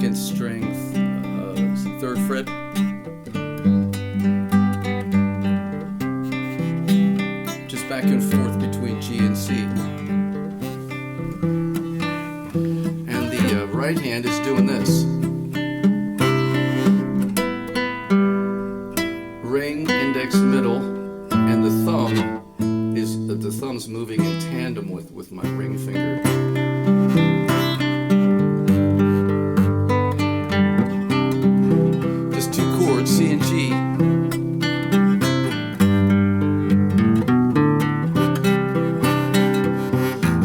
second string, third fret. Just back and forth between G and C. And the right hand is doing this. Ring, index, middle, and the thumb's moving in tandem with my ring finger. Just two chords, C and G.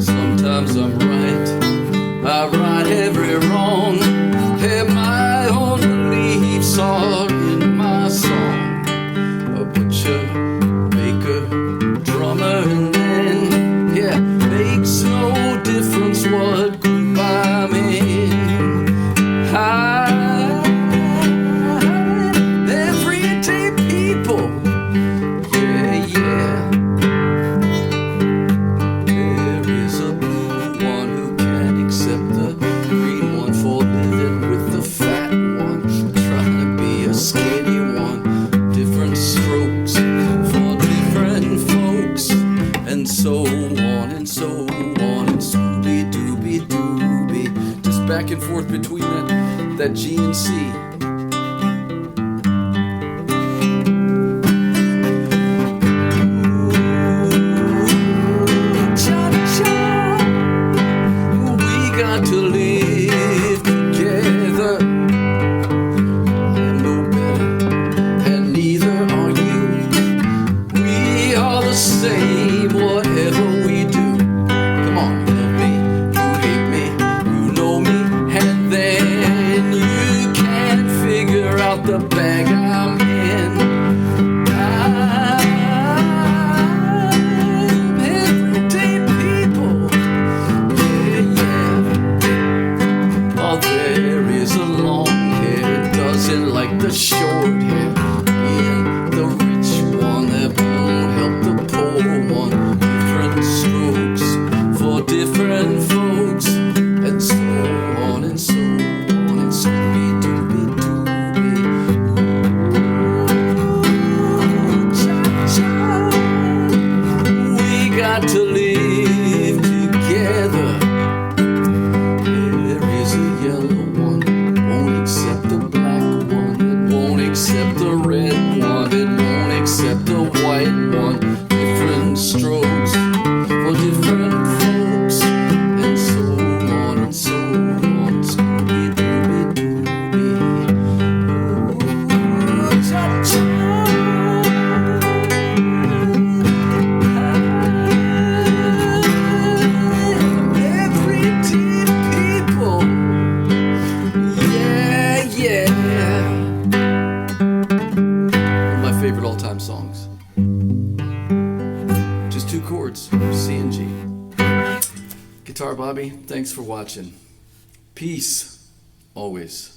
Sometimes I'm right, I right every wrong, and my own beliefs are in my song. A butcher, baker, drummer, and then, yeah, makes no difference what group I'm in. Everyday people, yeah, yeah. There is a blue one who can't accept the green one for living with the fat one, trying to be a skinny one. Different strokes for different folks, and so on and so on, and Scooby-Dooby-Dooby, just back and forth between that G and C. We got to live together. I am no better, and neither are you. We are the same, whatever we do. Come on, you love me, you hate me, you know me, and then you can't figure out the bag I'm in. I'm everyday people, yeah, yeah. Oh, there is a long-haired doesn't like the short hair, being the rich one that won't help the poor one. Different strokes for different folks, and so on and so on, and Scooby-Dooby-Dooby. Cha-cha. We got to live together. There is a yellow one, won't accept the black one, it won't accept the red one, it won't accept the white one. Different strokes for different folks, and so on and so on. Scooby-Dooby-Dooby. Ooh, cha-cha. Everyday people, yeah, yeah. One of my favorite all-time songs. Just two chords, C and G. Guitar Bobby, thanks for watching. Peace, always.